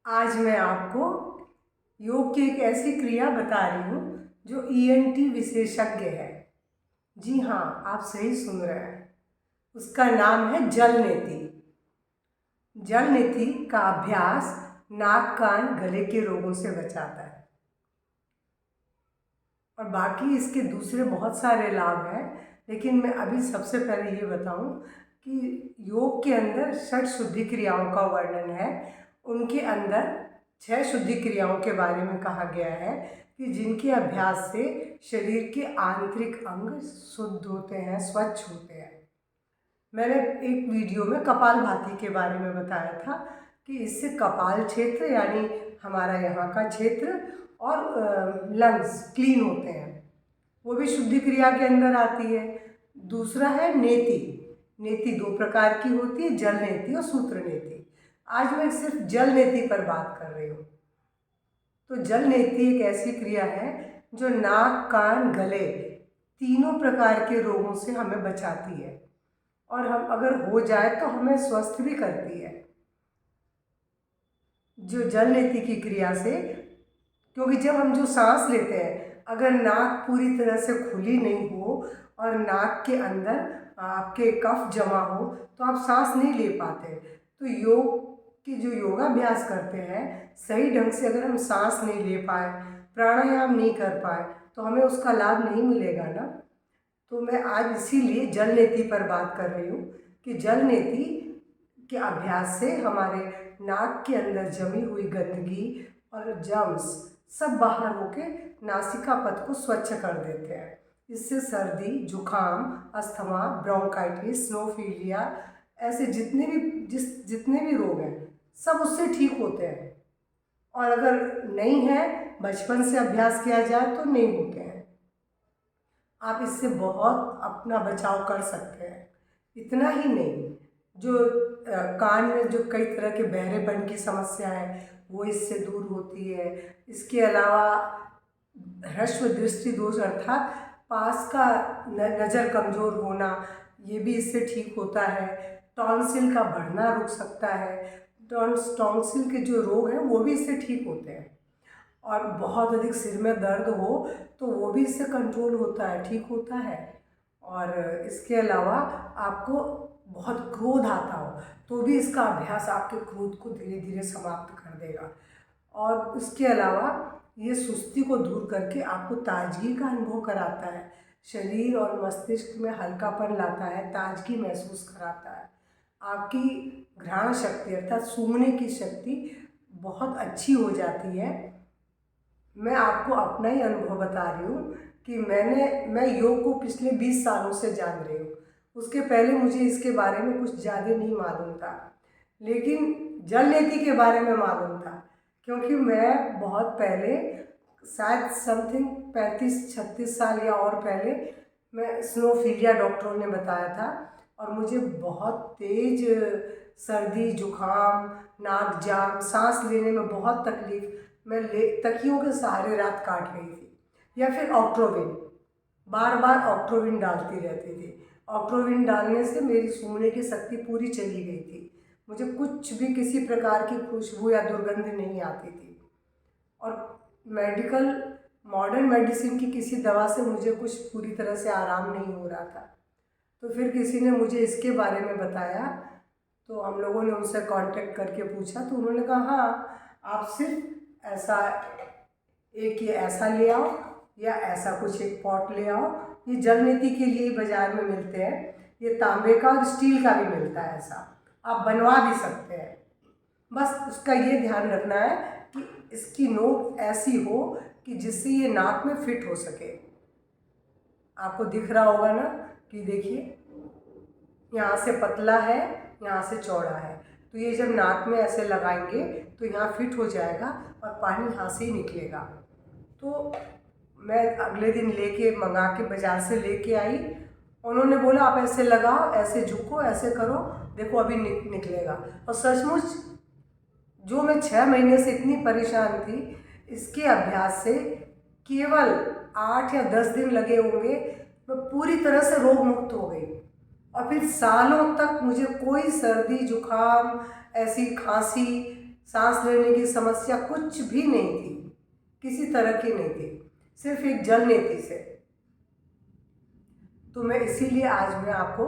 आज मैं आपको योग की एक ऐसी क्रिया बता रही हूँ जो ईएनटी विशेषज्ञ है। जी हाँ, आप सही सुन रहे हैं। उसका नाम है जल नेति। जल नेति का अभ्यास नाक कान गले के रोगों से बचाता है और बाकी इसके दूसरे बहुत सारे लाभ हैं, लेकिन मैं अभी सबसे पहले ये बताऊं कि योग के अंदर 6 शुद्धि क्रियाओं का वर्णन है। उनके अंदर 6 शुद्धि क्रियाओं के बारे में कहा गया है कि जिनके अभ्यास से शरीर के आंतरिक अंग शुद्ध होते हैं, स्वच्छ होते हैं। मैंने एक वीडियो में कपालभाति के बारे में बताया था कि इससे कपाल क्षेत्र यानी हमारा यहाँ का क्षेत्र और लंग्स क्लीन होते हैं, वो भी शुद्धि क्रिया के अंदर आती है। दूसरा है नेति। नेति 2 प्रकार की होती है, जल नेति और सूत्र नेति। आज मैं सिर्फ जल नेति पर बात कर रही हूँ। तो जल नेति एक ऐसी क्रिया है जो नाक कान गले तीनों प्रकार के रोगों से हमें बचाती है और हम अगर हो जाए तो हमें स्वस्थ भी करती है। जो जल नेति की क्रिया से, क्योंकि जब हम जो सांस लेते हैं, अगर नाक पूरी तरह से खुली नहीं हो और नाक के अंदर आपके कफ जमा हो तो आप सांस नहीं ले पाते। तो योग की जो योगाभ्यास करते हैं, सही ढंग से अगर हम सांस नहीं ले पाए, प्राणायाम नहीं कर पाए, तो हमें उसका लाभ नहीं मिलेगा ना। तो मैं आज इसीलिए जल नेति पर बात कर रही हूँ कि जल नेति के अभ्यास से हमारे नाक के अंदर जमी हुई गंदगी और जर्म्स सब बाहर होके नासिका पथ को स्वच्छ कर देते हैं। इससे सर्दी, जुखाम, अस्थमा, ब्रोंकाइटिस, स्नोफीलिया, ऐसे जितने भी रोग हैं सब उससे ठीक होते हैं। और अगर नहीं है, बचपन से अभ्यास किया जाए तो नहीं होते हैं। आप इससे बहुत अपना बचाव कर सकते हैं। इतना ही नहीं, जो कान में जो कई तरह के बहरेपन की समस्या है वो इससे दूर होती है। इसके अलावा ह्रस्व दृष्टि दोष अर्थात पास का नज़र कमज़ोर होना, ये भी इससे ठीक होता है। टॉन्सिल का बढ़ना रुक सकता है। टॉन्सिल के जो रोग हैं वो भी इससे ठीक होते हैं। और बहुत अधिक सिर में दर्द हो तो वो भी इससे कंट्रोल होता है, ठीक होता है। और इसके अलावा आपको बहुत क्रोध आता हो तो भी इसका अभ्यास आपके क्रोध को धीरे धीरे समाप्त कर देगा। और इसके अलावा ये सुस्ती को दूर करके आपको ताजगी का अनुभव कराता है, शरीर और मस्तिष्क में हल्कापन लाता है, ताजगी महसूस कराता है। आपकी घ्राण शक्ति अर्थात सूंघने की शक्ति बहुत अच्छी हो जाती है। मैं आपको अपना ही अनुभव बता रही हूँ कि मैं योग को पिछले 20 सालों से जान रही हूँ। उसके पहले मुझे इसके बारे में कुछ ज़्यादा नहीं मालूम था, लेकिन जल नेति के बारे में मालूम था, क्योंकि मैं बहुत पहले, शायद समथिंग 35-36 साल या और पहले, मैं स्नोफीलिया डॉक्टरों ने बताया था और मुझे बहुत तेज सर्दी, जुखाम, नाक जाम, सांस लेने में बहुत तकलीफ, मैं तकियों के सहारे रात काट रही थी। या फिर ऑक्ट्रोविन, बार बार ऑक्ट्रोविन डालती रहती थी। ऑक्ट्रोविन डालने से मेरी सूंघने की शक्ति पूरी चली गई थी। मुझे कुछ भी किसी प्रकार की खुशबू या दुर्गंध नहीं आती थी। और मॉडर्न मेडिसिन की किसी दवा से मुझे कुछ पूरी तरह से आराम नहीं हो रहा था। तो फिर किसी ने मुझे इसके बारे में बताया, तो हम लोगों ने उनसे कांटेक्ट करके पूछा तो उन्होंने कहा हाँ, आप सिर्फ ऐसा एक ये ऐसा ले आओ या ऐसा कुछ एक पॉट ले आओ। ये जल नेति के लिए ही बाज़ार में मिलते हैं। ये तांबे का और स्टील का भी मिलता है, ऐसा आप बनवा भी सकते हैं। बस उसका ये ध्यान रखना है कि इसकी नोक ऐसी हो कि जिससे ये नाक में फिट हो सके। आपको दिख रहा होगा ना कि देखिए, यहाँ से पतला है, यहाँ से चौड़ा है, तो ये जब नाक में ऐसे लगाएंगे तो यहाँ फिट हो जाएगा और पानी यहाँ से ही निकलेगा। तो मैं अगले दिन मंगा के बाज़ार से लेके आई। उन्होंने बोला आप ऐसे लगाओ, ऐसे झुको, ऐसे करो, देखो अभी निकलेगा। और सचमुच जो मैं 6 महीने से इतनी परेशान थी, इसके अभ्यास से केवल 8 या 10 दिन लगे होंगे, मैं पूरी तरह से रोग मुक्त हो गई। और फिर सालों तक मुझे कोई सर्दी, जुखाम, ऐसी खांसी सांस लेने की समस्या कुछ भी नहीं थी, किसी तरह की नहीं थी, सिर्फ एक जल नीति से। तो मैं इसीलिए आज मैं आपको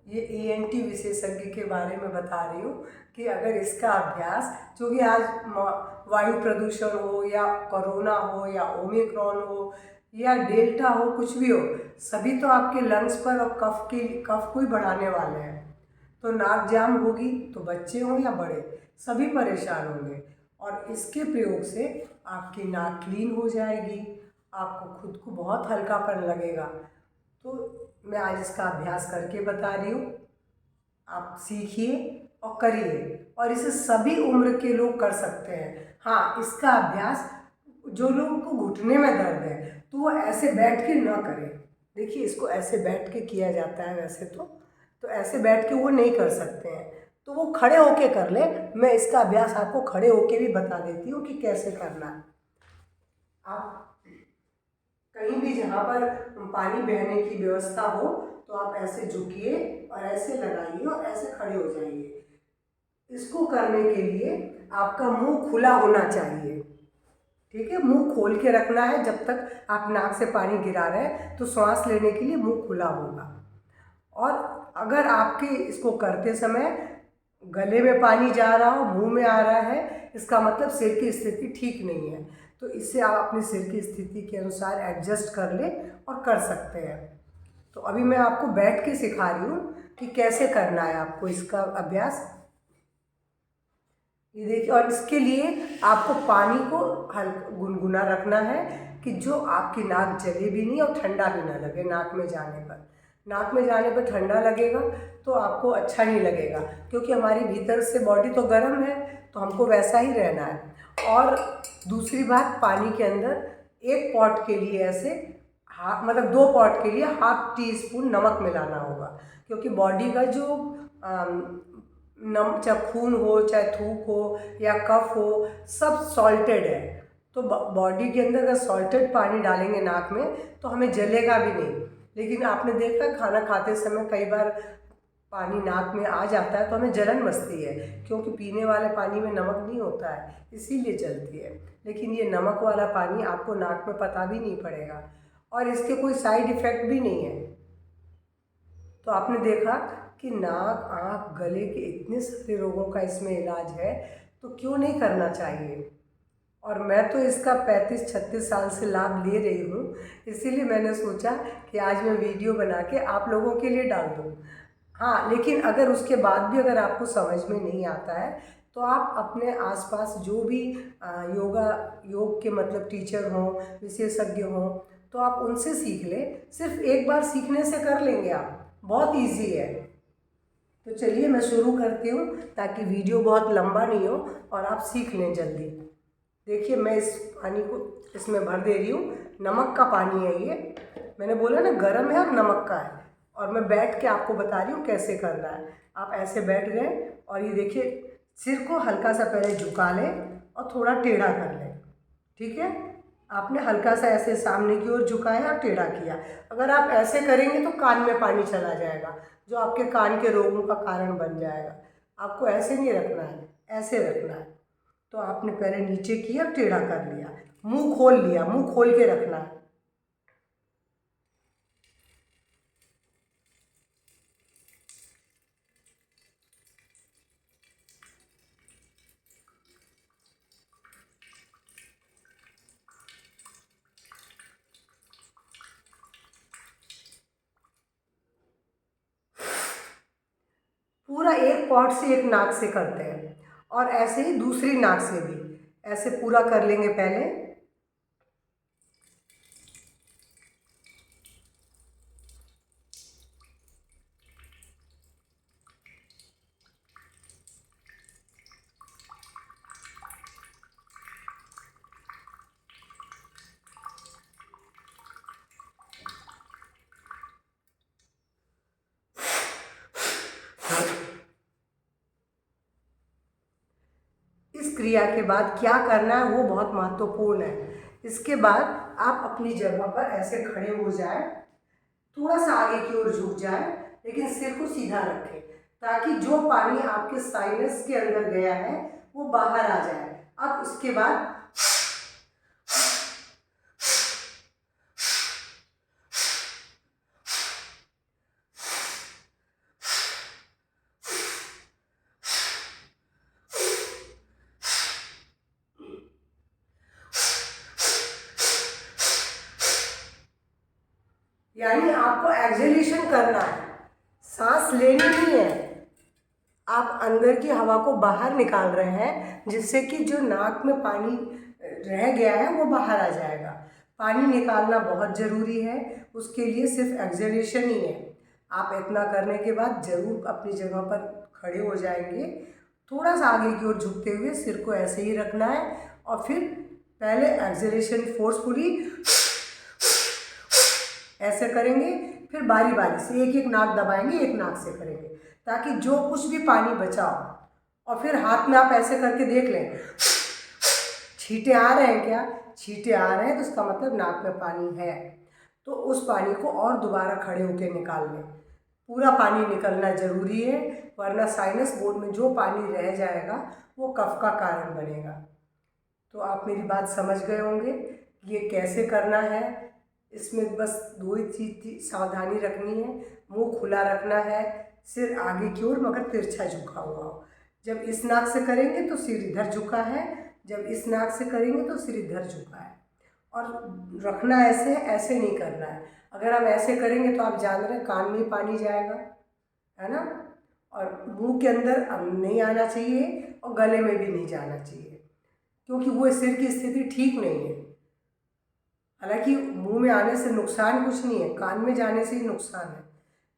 ये ENT विशेषज्ञ के बारे में बता रही हूँ कि अगर इसका अभ्यास, क्योंकि आज वायु प्रदूषण हो या कोरोना हो या ओमिक्रॉन हो या डेल्टा हो, कुछ भी हो, सभी तो आपके लंग्स पर और कफ को ही बढ़ाने वाले हैं। तो नाक जाम होगी तो बच्चे हों या बड़े, सभी परेशान होंगे। और इसके प्रयोग से आपकी नाक क्लीन हो जाएगी, आपको खुद को बहुत हल्कापन लगेगा। तो मैं आज इसका अभ्यास करके बता रही हूँ, आप सीखिए और करिए, और इसे सभी उम्र के लोग कर सकते हैं। हाँ, इसका अभ्यास जो लोगों को घुटने में दर्द है तो वो ऐसे बैठ के ना करें। देखिए, इसको ऐसे बैठ के किया जाता है वैसे तो ऐसे बैठ के वो नहीं कर सकते हैं, तो वो खड़े होके कर ले। मैं इसका अभ्यास आपको खड़े होके भी बता देती हूँ कि कैसे करना है। आप कहीं भी जहाँ पर पानी बहने की व्यवस्था हो तो आप ऐसे झुकिए और ऐसे लगाइए और ऐसे खड़े हो जाइए। इसको करने के लिए आपका मुंह खुला होना चाहिए, ठीक है। मुंह खोल के रखना है, जब तक आप नाक से पानी गिरा रहे हैं तो सांस लेने के लिए मुंह खुला होगा। और अगर आपके इसको करते समय गले में पानी जा रहा हो, मुंह में आ रहा है, इसका मतलब सिर की स्थिति ठीक नहीं है। तो इससे आप अपने सिर की स्थिति के अनुसार एडजस्ट कर लें और कर सकते हैं। तो अभी मैं आपको बैठ के सिखा रही हूँ कि कैसे करना है आपको इसका अभ्यास। ये देखिए, और इसके लिए आपको पानी को हल्का गुनगुना रखना है कि जो आपकी नाक जले भी नहीं और ठंडा भी ना लगे नाक में जाने पर। नाक में जाने पर ठंडा लगेगा तो आपको अच्छा नहीं लगेगा, क्योंकि हमारी भीतर से बॉडी तो गर्म है, तो हमको वैसा ही रहना है। और दूसरी बात, पानी के अंदर एक पॉट के लिए ऐसे मतलब 2 पॉट के लिए ½ टीस्पून नमक मिलाना होगा, क्योंकि बॉडी का जो चाहे खून हो, चाहे थूक हो या कफ हो, सब सॉल्टेड है। तो बॉडी के अंदर अगर सॉल्टेड पानी डालेंगे नाक में तो हमें जलेगा भी नहीं। लेकिन आपने देखा खाना खाते समय कई बार पानी नाक में आ जाता है तो हमें जलन मचती है, क्योंकि पीने वाले पानी में नमक नहीं होता है, इसीलिए जलती है। लेकिन ये नमक वाला पानी आपको नाक में पता भी नहीं पड़ेगा और इसके कोई साइड इफ़ेक्ट भी नहीं है। तो आपने देखा कि नाक, आँख, गले के इतने सारे रोगों का इसमें इलाज है, तो क्यों नहीं करना चाहिए। और मैं तो इसका 35-36 साल से लाभ ले रही हूँ, इसीलिए मैंने सोचा कि आज मैं वीडियो बना के आप लोगों के लिए डाल दूँ। हाँ, लेकिन अगर उसके बाद भी अगर आपको समझ में नहीं आता है तो आप अपने आसपास जो भी योग के मतलब टीचर हों, विशेषज्ञ हों, तो आप उनसे सीख लें। सिर्फ एक बार सीखने से कर लेंगे आप, बहुत इजी है। तो चलिए मैं शुरू करती हूँ ताकि वीडियो बहुत लंबा नहीं हो और आप सीख लें जल्दी। देखिए, मैं इस पानी को इसमें भर दे रही हूँ। नमक का पानी है ये, मैंने बोला ना गर्म है और नमक का है। और मैं बैठ के आपको बता रही हूँ कैसे करना है। आप ऐसे बैठ गए और ये देखिए, सिर को हल्का सा पहले झुका लें और थोड़ा टेढ़ा कर लें, ठीक है। आपने हल्का सा ऐसे सामने की ओर झुकाया और टेढ़ा किया। अगर आप ऐसे करेंगे तो कान में पानी चला जाएगा, जो आपके कान के रोगों का कारण बन जाएगा। आपको ऐसे नहीं रखना है, ऐसे रखना है। तो आपने पहले नीचे किया, टेढ़ा कर लिया, मुंह खोल लिया, मुंह खोल के रखना है। पूरा एक पॉट से एक नाक से करते हैं और ऐसे ही दूसरी नाक से भी ऐसे पूरा कर लेंगे पहले। इस क्रिया के बाद क्या करना है वो बहुत महत्वपूर्ण है। इसके बाद आप अपनी जगह पर ऐसे खड़े हो जाए, थोड़ा सा आगे की ओर झुक जाए, लेकिन सिर को सीधा रखें, ताकि जो पानी आपके साइनस के अंदर गया है वो बाहर आ जाए। अब उसके बाद यानी आपको एक्सहेलेशन करना है, सांस लेनी नहीं है। आप अंदर की हवा को बाहर निकाल रहे हैं, जिससे कि जो नाक में पानी रह गया है वो बाहर आ जाएगा। पानी निकालना बहुत ज़रूरी है, उसके लिए सिर्फ एक्सहेलेशन ही है। आप इतना करने के बाद ज़रूर अपनी जगह पर खड़े हो जाएंगे। थोड़ा सा आगे की ओर झुकते हुए सिर को ऐसे ही रखना है और फिर पहले एक्सहेलेशन फोर्सफुली ऐसे करेंगे, फिर बारी बारी से एक एक नाक दबाएंगे, एक नाक से करेंगे, ताकि जो कुछ भी पानी बचा हो। और फिर हाथ में आप ऐसे करके देख लें, छींटे आ रहे हैं क्या? छींटे आ रहे हैं तो इसका मतलब नाक में पानी है। तो उस पानी को और दोबारा खड़े होकर निकाल लें। पूरा पानी निकलना ज़रूरी है, वरना साइनस बोर्ड में जो पानी रह जाएगा वो कफ का कारण बनेगा। तो आप मेरी बात समझ गए होंगे कि ये कैसे करना है। इसमें बस दो ही चीज़ सावधानी रखनी है, मुंह खुला रखना है, सिर आगे की ओर मगर तिरछा झुका हुआ हो। जब इस नाक से करेंगे तो सिर इधर झुका है, जब इस नाक से करेंगे तो सिर इधर झुका है। और रखना ऐसे है, ऐसे नहीं करना है। अगर हम ऐसे करेंगे तो आप जान रहे हैं कान में पानी जाएगा, है ना, और मुंह के अंदर नहीं आना चाहिए और गले में भी नहीं जाना चाहिए, क्योंकि वो सिर की स्थिति ठीक नहीं है। हालांकि मुंह में आने से नुकसान कुछ नहीं है, कान में जाने से ही नुकसान है,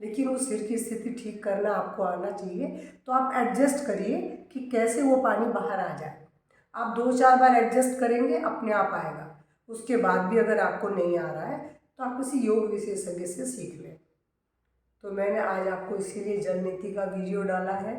लेकिन वो सिर की स्थिति ठीक करना आपको आना चाहिए। तो आप एडजस्ट करिए कि कैसे वो पानी बाहर आ जाए। आप 2-4 बार एडजस्ट करेंगे, अपने आप आएगा। उसके बाद भी अगर आपको नहीं आ रहा है तो आप किसी योग विशेषज्ञ से सीख लें। तो मैंने आज आपको इसीलिए जल नीति का वीडियो डाला है,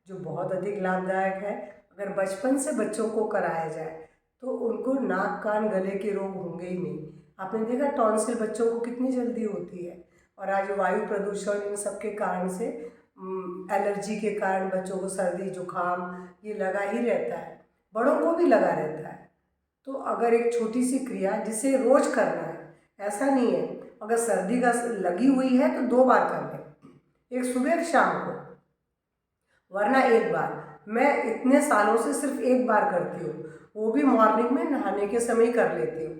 जो बहुत अधिक लाभदायक है। अगर बचपन से बच्चों को कराया जाए तो उनको नाक कान गले के रोग होंगे ही नहीं। आपने देखा टॉन्सिल बच्चों को कितनी जल्दी होती है, और आज वायु प्रदूषण इन सब के कारण से एलर्जी के कारण बच्चों को सर्दी जुकाम ये लगा ही रहता है, बड़ों को भी लगा रहता है। तो अगर एक छोटी सी क्रिया जिसे रोज करना है, ऐसा नहीं है, अगर सर्दी का लगी हुई है तो 2 बार कर लें, एक सुबह एक शाम को, वरना एक बार। मैं इतने सालों से सिर्फ एक बार करती हूँ, वो भी मॉर्निंग में नहाने के समय ही कर लेती हूँ।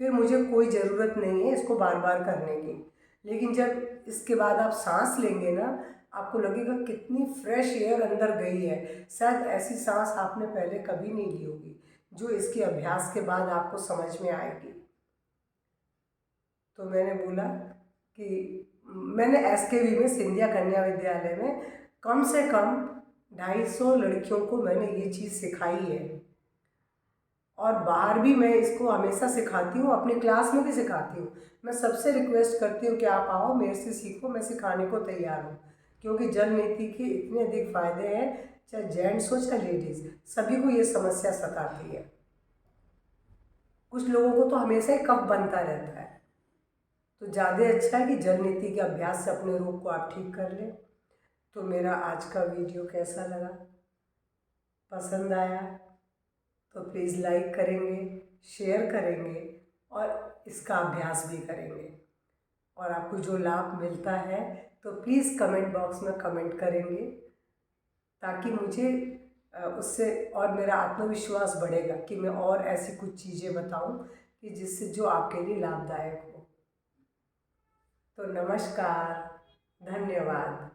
फिर मुझे कोई ज़रूरत नहीं है इसको बार बार करने की। लेकिन जब इसके बाद आप सांस लेंगे ना, आपको लगेगा कितनी फ्रेश एयर अंदर गई है। शायद ऐसी सांस आपने पहले कभी नहीं ली होगी, जो इसके अभ्यास के बाद आपको समझ में आएगी। तो मैंने बोला कि मैंने SKV में सिंधिया कन्या विद्यालय में कम से कम 250 लड़कियों को मैंने ये चीज़ सिखाई है, और बाहर भी मैं इसको हमेशा सिखाती हूँ, अपनी क्लास में भी सिखाती हूँ। मैं सबसे रिक्वेस्ट करती हूँ कि आप आओ मेरे से सीखो, मैं सिखाने को तैयार हूँ। क्योंकि जल नीति के इतने अधिक फायदे हैं, चाहे जेंट्स हो चाहे लेडीज़, सभी को ये समस्या सताती है। कुछ लोगों को तो हमेशा ही कफ बनता रहता है। तो ज़्यादा अच्छा है कि जल नीति के अभ्यास से अपने रोग को आप ठीक कर लें। तो मेरा आज का वीडियो कैसा लगा, पसंद आया तो प्लीज़ लाइक करेंगे, शेयर करेंगे और इसका अभ्यास भी करेंगे। और आपको जो लाभ मिलता है तो प्लीज़ कमेंट बॉक्स में कमेंट करेंगे, ताकि मुझे उससे और मेरा आत्मविश्वास बढ़ेगा कि मैं और ऐसी कुछ चीज़ें बताऊं कि जिससे जो आपके लिए लाभदायक हो। तो नमस्कार, धन्यवाद।